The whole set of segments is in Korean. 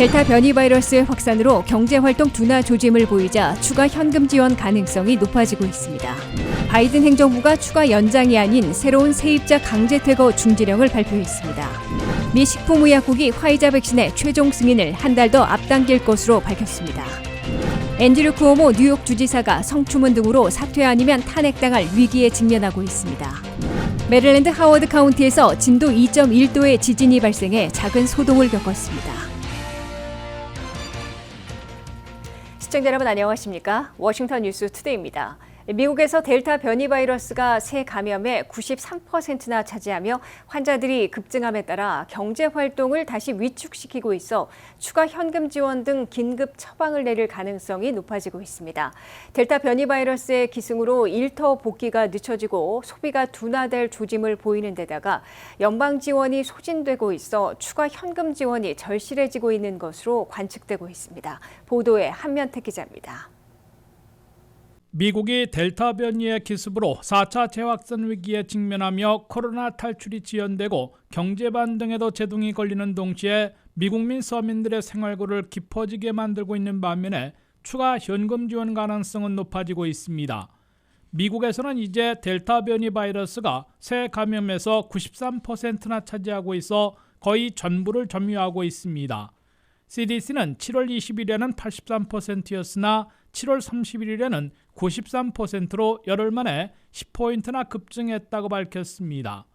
델타 변이 바이러스의 확산으로 경제활동 둔화 조짐을 보이자 추가 현금 지원 가능성이 높아지고 있습니다. 바이든 행정부가 추가 연장이 아닌 새로운 세입자 강제 퇴거 중지령을 발표했습니다. 미 식품의약국이 화이자 백신의 최종 승인을 한 달 더 앞당길 것으로 밝혔습니다. 앤드류 쿠오모 뉴욕 주지사가 성추문 등으로 사퇴 아니면 탄핵당할 위기에 직면하고 있습니다. 메릴랜드 하워드 카운티에서 진도 2.1도의 지진이 발생해 작은 소동을 겪었습니다. 시청자 여러분 안녕하십니까? 워싱턴 뉴스 투데이입니다. 미국에서 델타 변이 바이러스가 새 감염의 93%나 차지하며 환자들이 급증함에 따라 경제 활동을 다시 위축시키고 있어 추가 현금 지원 등 긴급 처방을 내릴 가능성이 높아지고 있습니다. 델타 변이 바이러스의 기승으로 일터 복귀가 늦춰지고 소비가 둔화될 조짐을 보이는 데다가 연방 지원이 소진되고 있어 추가 현금 지원이 절실해지고 있는 것으로 관측되고 있습니다. 보도에 한면택 기자입니다. 미국이 델타 변이의 기습으로 4차 재확산 위기에 직면하며 코로나 탈출이 지연되고 경제 반등에도 제동이 걸리는 동시에 미국민 서민들의 생활고를 깊어지게 만들고 있는 반면에 추가 현금 지원 가능성은 높아지고 있습니다. 미국에서는 이제 델타 변이 바이러스가 새 감염에서 93%나 차지하고 있어 거의 전부를 점유하고 있습니다. CDC는 7월 20일에는 83%였으나 7월 31일에는 93%로 열흘 만에 10포인트나 급증했다고 밝혔습니다.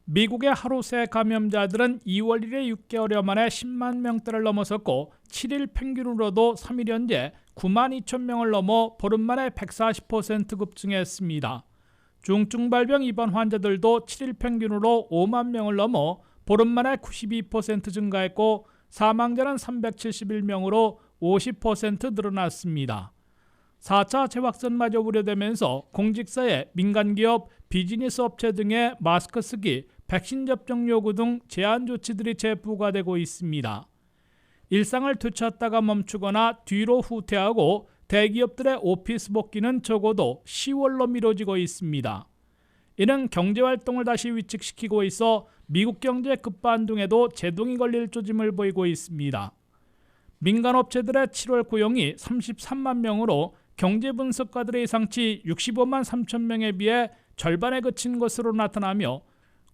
미국의 하루 새 감염자들은 2월 1일 6개월여 만에 10만 명대를 넘어섰고 7일 평균으로도 3일 현재 9만 2천 명을 넘어 보름 만에 140% 급증했습니다. 중증 발병 입원 환자들도 7일 평균으로 5만 명을 넘어 보름 만에 92% 증가했고 사망자는 371명으로 50% 늘어났습니다. 4차 재확산마저 우려되면서 공직사회, 민간기업, 비즈니스 업체 등의 마스크 쓰기, 백신 접종 요구 등 제한 조치들이 재부과되고 있습니다. 일상을 되찾다가 멈추거나 뒤로 후퇴하고 대기업들의 오피스 복귀는 적어도 10월로 미뤄지고 있습니다. 이는 경제활동을 다시 위축시키고 있어 미국 경제 급반등에도 제동이 걸릴 조짐을 보이고 있습니다. 민간업체들의 7월 고용이 33만 명으로 경제분석가들의 예상치 65만 3천 명에 비해 절반에 그친 것으로 나타나며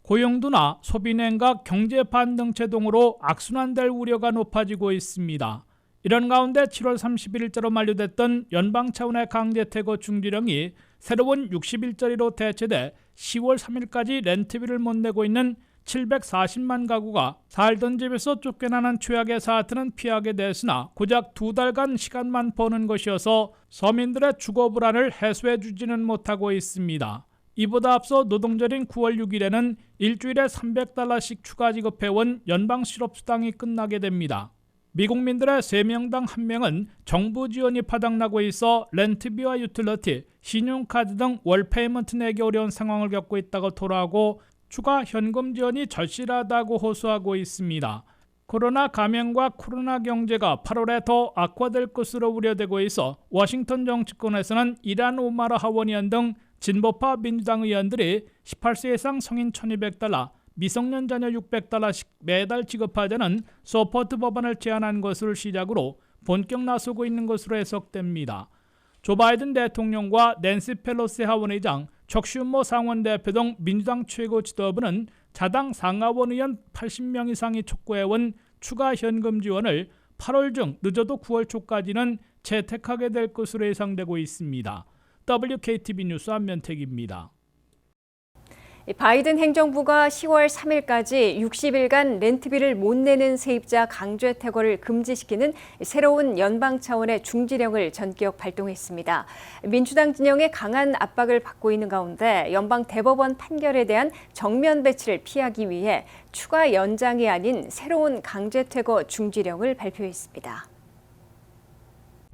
고용둔화, 소비냉각, 경제 반등 제동으로 악순환될 우려가 높아지고 있습니다. 이런 가운데 7월 31일자로 만료됐던 연방 차원의 강제퇴거 중지령이 새로운 60일짜리로 대체돼 10월 3일까지 렌트비를 못 내고 있는 740만 가구가 살던 집에서 쫓겨나는 최악의 사태는 피하게 됐으나 고작 2달간 시간만 버는 것이어서 서민들의 주거 불안을 해소해주지는 못하고 있습니다. 이보다 앞서 노동절인 9월 6일에는 일주일에 $300씩 추가 지급해온 연방 실업수당이 끝나게 됩니다. 미국민들의 3명당 1명은 정부 지원이 바닥나고 있어 렌트비와 유틸리티, 신용카드 등 월 페이먼트 내기 어려운 상황을 겪고 있다고 토로하고 추가 현금 지원이 절실하다고 호소하고 있습니다. 코로나 감염과 코로나 경제가 8월에 더 악화될 것으로 우려되고 있어 워싱턴 정치권에서는 이란 오마르 하원 의원 등 진보파 민주당 의원들이 18세 이상 성인 $1,200, 미성년 자녀 $600씩 매달 지급하자는 서포트 법안을 제안한 것을 시작으로 본격 나서고 있는 것으로 해석됩니다. 조 바이든 대통령과 낸시 펠로시 하원의장, 척 슈머 상원 대표 등 민주당 최고 지도부는 자당 상하원 의원 80명 이상이 촉구해온 추가 현금 지원을 8월 중 늦어도 9월 초까지는 채택하게 될 것으로 예상되고 있습니다. WKTV 뉴스 안면택입니다. 바이든 행정부가 10월 3일까지 60일간 렌트비를 못 내는 세입자 강제 퇴거를 금지시키는 새로운 연방 차원의 중지령을 전격 발동했습니다. 민주당 진영의 강한 압박을 받고 있는 가운데 연방 대법원 판결에 대한 정면 배치를 피하기 위해 추가 연장이 아닌 새로운 강제 퇴거 중지령을 발표했습니다.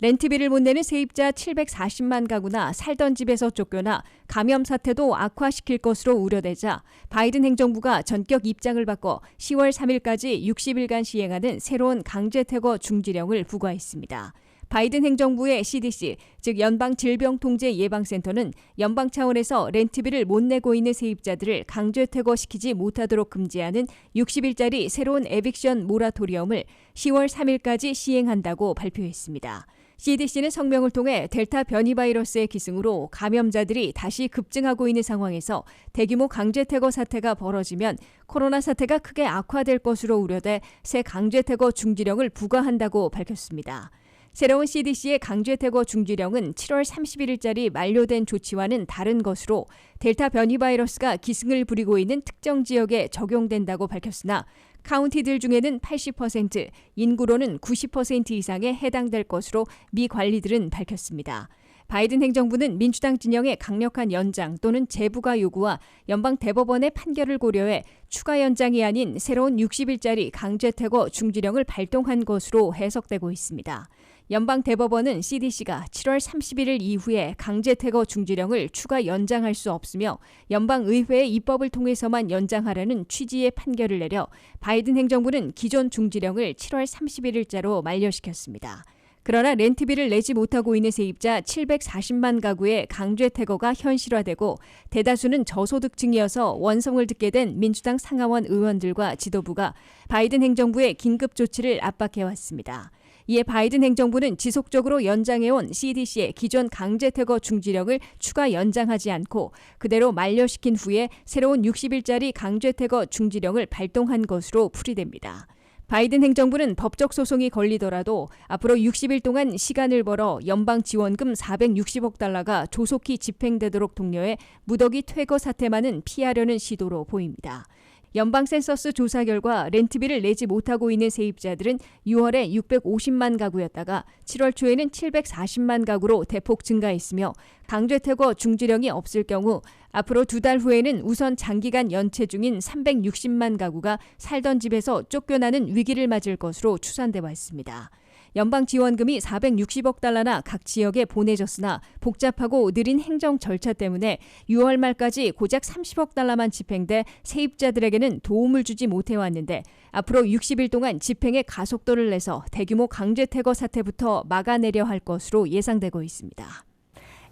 렌트비를 못 내는 세입자 740만 가구나 살던 집에서 쫓겨나 감염 사태도 악화시킬 것으로 우려되자 바이든 행정부가 전격 입장을 바꿔 10월 3일까지 60일간 시행하는 새로운 강제 퇴거 중지령을 부과했습니다. 바이든 행정부의 CDC, 즉 연방질병통제예방센터는 연방 차원에서 렌트비를 못 내고 있는 세입자들을 강제 퇴거시키지 못하도록 금지하는 60일짜리 새로운 에빅션 모라토리엄을 10월 3일까지 시행한다고 발표했습니다. CDC는 성명을 통해 델타 변이 바이러스의 기승으로 감염자들이 다시 급증하고 있는 상황에서 대규모 강제 퇴거 사태가 벌어지면 코로나 사태가 크게 악화될 것으로 우려돼 새 강제 퇴거 중지령을 부과한다고 밝혔습니다. 새로운 CDC의 강제 퇴거 중지령은 7월 31일짜리 만료된 조치와는 다른 것으로 델타 변이 바이러스가 기승을 부리고 있는 특정 지역에 적용된다고 밝혔으나 카운티들 중에는 80%, 인구로는 90% 이상에 해당될 것으로 미 관리들은 밝혔습니다. 바이든 행정부는 민주당 진영의 강력한 연장 또는 재부과 요구와 연방 대법원의 판결을 고려해 추가 연장이 아닌 새로운 60일짜리 강제 퇴거 중지령을 발동한 것으로 해석되고 있습니다. 연방 대법원은 CDC가 7월 31일 이후에 강제 퇴거 중지령을 추가 연장할 수 없으며 연방 의회의 입법을 통해서만 연장하라는 취지의 판결을 내려 바이든 행정부는 기존 중지령을 7월 31일자로 만료시켰습니다. 그러나 렌트비를 내지 못하고 있는 세입자 740만 가구의 강제 퇴거가 현실화되고 대다수는 저소득층이어서 원성을 듣게 된 민주당 상하원 의원들과 지도부가 바이든 행정부의 긴급 조치를 압박해왔습니다. 이에 바이든 행정부는 지속적으로 연장해온 CDC의 기존 강제 퇴거 중지령을 추가 연장하지 않고 그대로 만료시킨 후에 새로운 60일짜리 강제 퇴거 중지령을 발동한 것으로 풀이됩니다. 바이든 행정부는 법적 소송이 걸리더라도 앞으로 60일 동안 시간을 벌어 연방 지원금 460억 달러가 조속히 집행되도록 독려해 무더기 퇴거 사태만은 피하려는 시도로 보입니다. 연방 센서스 조사 결과 렌트비를 내지 못하고 있는 세입자들은 6월에 650만 가구였다가 7월 초에는 740만 가구로 대폭 증가했으며 강제 퇴거 중지령이 없을 경우 앞으로 2달 후에는 우선 장기간 연체 중인 360만 가구가 살던 집에서 쫓겨나는 위기를 맞을 것으로 추산돼 왔습니다. 연방 지원금이 460억 달러나 각 지역에 보내졌으나 복잡하고 느린 행정 절차 때문에 6월 말까지 고작 30억 달러만 집행돼 세입자들에게는 도움을 주지 못해왔는데 앞으로 60일 동안 집행에 가속도를 내서 대규모 강제 퇴거 사태부터 막아내려 할 것으로 예상되고 있습니다.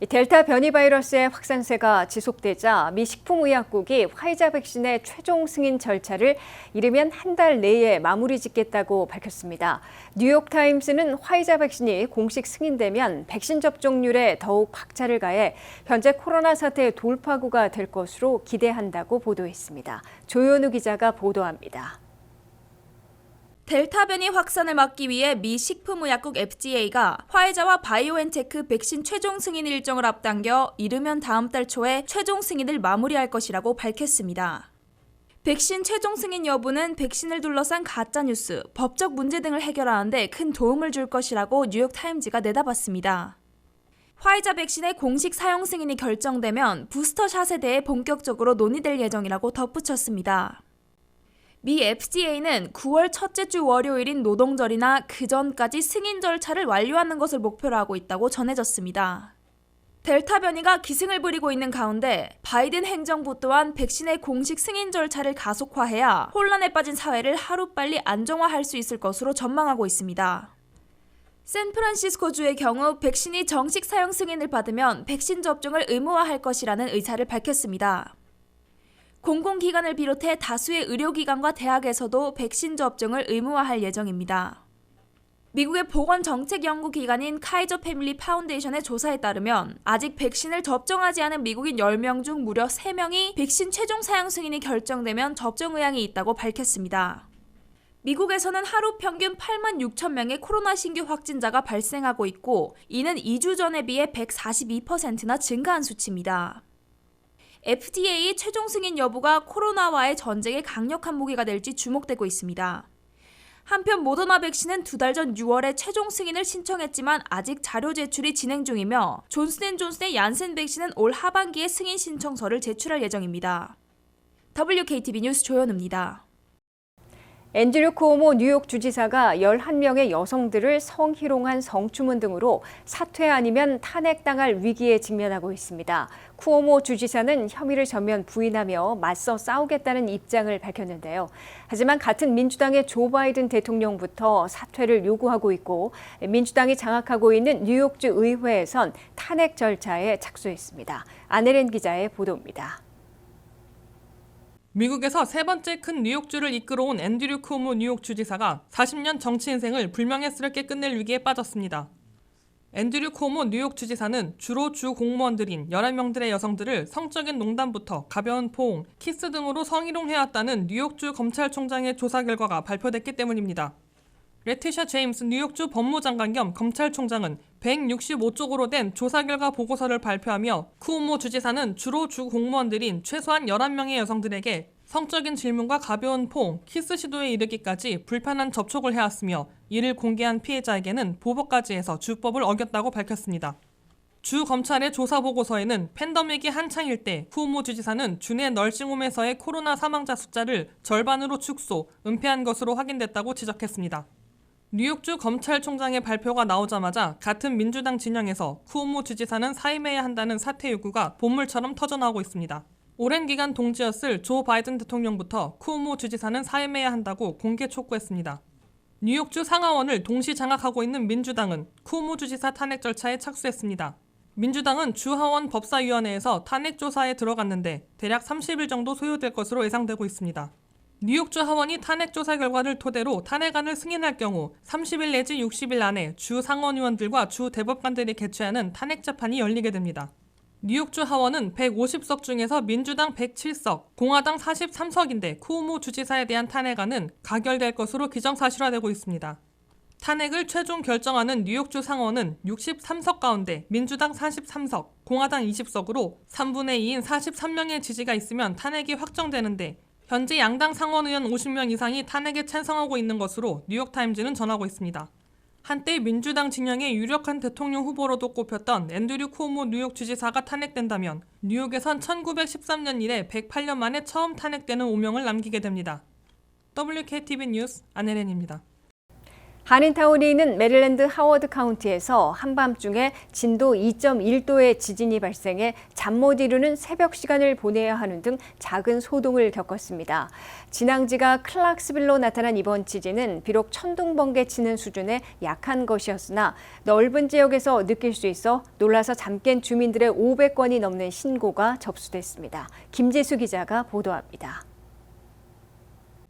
델타 변이 바이러스의 확산세가 지속되자 미 식품의약국이 화이자 백신의 최종 승인 절차를 이르면 한 달 내에 마무리 짓겠다고 밝혔습니다. 뉴욕타임스는 화이자 백신이 공식 승인되면 백신 접종률에 더욱 박차를 가해 현재 코로나 사태의 돌파구가 될 것으로 기대한다고 보도했습니다. 조현우 기자가 보도합니다. 델타 변이 확산을 막기 위해 미 식품의약국 FDA가 화이자와 바이오엔테크 백신 최종 승인 일정을 앞당겨 이르면 다음 달 초에 최종 승인을 마무리할 것이라고 밝혔습니다. 백신 최종 승인 여부는 백신을 둘러싼 가짜뉴스, 법적 문제 등을 해결하는 데 큰 도움을 줄 것이라고 뉴욕타임즈가 내다봤습니다. 화이자 백신의 공식 사용 승인이 결정되면 부스터샷에 대해 본격적으로 논의될 예정이라고 덧붙였습니다. 미 FDA는 9월 첫째 주 월요일인 노동절이나 그 전까지 승인 절차를 완료하는 것을 목표로 하고 있다고 전해졌습니다. 델타 변이가 기승을 부리고 있는 가운데 바이든 행정부 또한 백신의 공식 승인 절차를 가속화해야 혼란에 빠진 사회를 하루빨리 안정화할 수 있을 것으로 전망하고 있습니다. 샌프란시스코주의 경우 백신이 정식 사용 승인을 받으면 백신 접종을 의무화할 것이라는 의사를 밝혔습니다. 공공기관을 비롯해 다수의 의료기관과 대학에서도 백신 접종을 의무화할 예정입니다. 미국의 보건정책연구기관인 카이저 패밀리 파운데이션의 조사에 따르면 아직 백신을 접종하지 않은 미국인 10명 중 무려 3명이 백신 최종 사용 승인이 결정되면 접종 의향이 있다고 밝혔습니다. 미국에서는 하루 평균 8만 6천 명의 코로나 신규 확진자가 발생하고 있고 이는 2주 전에 비해 142%나 증가한 수치입니다. FDA 최종 승인 여부가 코로나와의 전쟁에 강력한 무기가 될지 주목되고 있습니다. 한편 모더나 백신은 2달 전 6월에 최종 승인을 신청했지만 아직 자료 제출이 진행 중이며 존슨앤존슨의 얀센 백신은 올 하반기에 승인 신청서를 제출할 예정입니다. WKTV 뉴스 조현우입니다. 앤드류 쿠오모 뉴욕 주지사가 11명의 여성들을 성희롱한 성추문 등으로 사퇴 아니면 탄핵당할 위기에 직면하고 있습니다. 쿠오모 주지사는 혐의를 전면 부인하며 맞서 싸우겠다는 입장을 밝혔는데요. 하지만 같은 민주당의 조 바이든 대통령부터 사퇴를 요구하고 있고 민주당이 장악하고 있는 뉴욕주 의회에선 탄핵 절차에 착수했습니다. 안혜린 기자의 보도입니다. 미국에서 세 번째 큰 뉴욕주를 이끌어온 앤드류 쿠오모 뉴욕 주지사가 40년 정치 인생을 불명예스럽게 끝낼 위기에 빠졌습니다. 앤드류 쿠오모 뉴욕 주지사는 주로 주 공무원들인 11명들의 여성들을 성적인 농담부터 가벼운 포옹, 키스 등으로 성희롱해왔다는 뉴욕주 검찰총장의 조사 결과가 발표됐기 때문입니다. 레티샤 제임스 뉴욕주 법무장관 겸 검찰총장은 165쪽으로 된 조사 결과 보고서를 발표하며 쿠오모 주지사는 주로 주 공무원들인 최소한 11명의 여성들에게 성적인 질문과 가벼운 포옹, 키스 시도에 이르기까지 불편한 접촉을 해왔으며 이를 공개한 피해자에게는 보복까지 해서 주법을 어겼다고 밝혔습니다. 주 검찰의 조사 보고서에는 팬데믹이 한창일 때 쿠오모 주지사는 주내 널싱홈에서의 코로나 사망자 숫자를 절반으로 축소, 은폐한 것으로 확인됐다고 지적했습니다. 뉴욕주 검찰총장의 발표가 나오자마자 같은 민주당 진영에서 쿠오모 주지사는 사임해야 한다는 사퇴 요구가 본물처럼 터져나오고 있습니다. 오랜 기간 동지였을 조 바이든 대통령부터 쿠오모 주지사는 사임해야 한다고 공개 촉구했습니다. 뉴욕주 상하원을 동시 장악하고 있는 민주당은 쿠오모 주지사 탄핵 절차에 착수했습니다. 민주당은 주 하원 법사위원회에서 탄핵 조사에 들어갔는데 대략 30일 정도 소요될 것으로 예상되고 있습니다. 뉴욕주 하원이 탄핵 조사 결과를 토대로 탄핵안을 승인할 경우 30일 내지 60일 안에 주 상원의원들과 주 대법관들이 개최하는 탄핵 재판이 열리게 됩니다. 뉴욕주 하원은 150석 중에서 민주당 107석, 공화당 43석인데 쿠오모 주지사에 대한 탄핵안은 가결될 것으로 기정사실화되고 있습니다. 탄핵을 최종 결정하는 뉴욕주 상원은 63석 가운데 민주당 43석, 공화당 20석으로 3분의 2인 43명의 지지가 있으면 탄핵이 확정되는데 현재 양당 상원의원 50명 이상이 탄핵에 찬성하고 있는 것으로 뉴욕타임즈는 전하고 있습니다. 한때 민주당 진영의 유력한 대통령 후보로도 꼽혔던 앤드류 쿠오모 뉴욕 주지사가 탄핵된다면 뉴욕에선 1913년 이래 108년 만에 처음 탄핵되는 오명을 남기게 됩니다. WKTV 뉴스 안혜린입니다. 한인타운이 있는 메릴랜드 하워드 카운티에서 한밤중에 진도 2.1도의 지진이 발생해 잠 못 이루는 새벽 시간을 보내야 하는 등 작은 소동을 겪었습니다. 진앙지가 클락스빌로 나타난 이번 지진은 비록 천둥 번개 치는 수준의 약한 것이었으나 넓은 지역에서 느낄 수 있어 놀라서 잠 깬 주민들의 500건이 넘는 신고가 접수됐습니다. 김지수 기자가 보도합니다.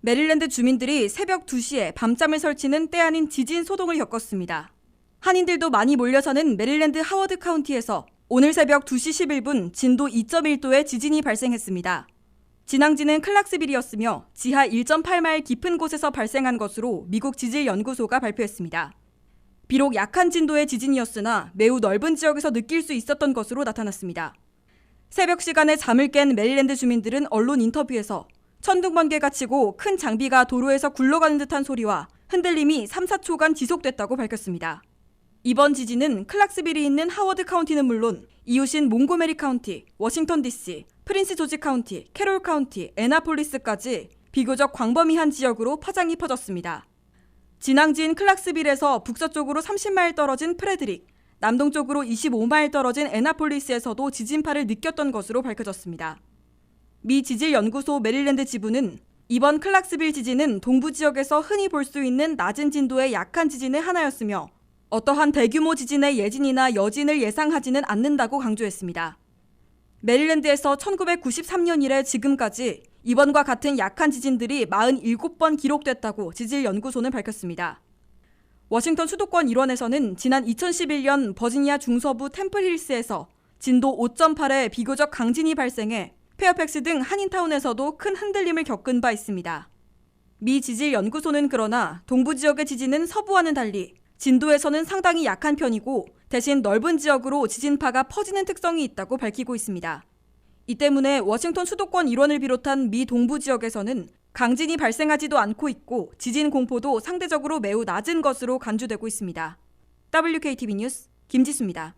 메릴랜드 주민들이 새벽 2시에 밤잠을 설치는 때 아닌 지진 소동을 겪었습니다. 한인들도 많이 몰려 사는 메릴랜드 하워드 카운티에서 오늘 새벽 2시 11분 진도 2.1도의 지진이 발생했습니다. 진앙지는 클락스빌이었으며 지하 1.8마일 깊은 곳에서 발생한 것으로 미국 지질연구소가 발표했습니다. 비록 약한 진도의 지진이었으나 매우 넓은 지역에서 느낄 수 있었던 것으로 나타났습니다. 새벽 시간에 잠을 깬 메릴랜드 주민들은 언론 인터뷰에서 천둥 번개가 치고 큰 장비가 도로에서 굴러가는 듯한 소리와 흔들림이 3, 4초간 지속됐다고 밝혔습니다. 이번 지진은 클락스빌이 있는 하워드 카운티는 물론 이웃인 몽고메리 카운티, 워싱턴 DC, 프린스 조지 카운티, 캐롤 카운티, 애나폴리스까지 비교적 광범위한 지역으로 파장이 퍼졌습니다. 진앙지인 클락스빌에서 북서쪽으로 30마일 떨어진 프레드릭, 남동쪽으로 25마일 떨어진 애나폴리스에서도 지진파를 느꼈던 것으로 밝혀졌습니다. 미 지질연구소 메릴랜드 지부는 이번 클락스빌 지진은 동부 지역에서 흔히 볼 수 있는 낮은 진도의 약한 지진의 하나였으며 어떠한 대규모 지진의 예진이나 여진을 예상하지는 않는다고 강조했습니다. 메릴랜드에서 1993년 이래 지금까지 이번과 같은 약한 지진들이 47번 기록됐다고 지질연구소는 밝혔습니다. 워싱턴 수도권 일원에서는 지난 2011년 버지니아 중서부 템플힐스에서 진도 5.8의 비교적 강진이 발생해 페어팩스 등 한인타운에서도 큰 흔들림을 겪은 바 있습니다. 미 지질연구소는 그러나 동부 지역의 지진은 서부와는 달리 진도에서는 상당히 약한 편이고 대신 넓은 지역으로 지진파가 퍼지는 특성이 있다고 밝히고 있습니다. 이 때문에 워싱턴 수도권 일원을 비롯한 미 동부 지역에서는 강진이 발생하지도 않고 있고 지진 공포도 상대적으로 매우 낮은 것으로 간주되고 있습니다. WKTV 뉴스 김지수입니다.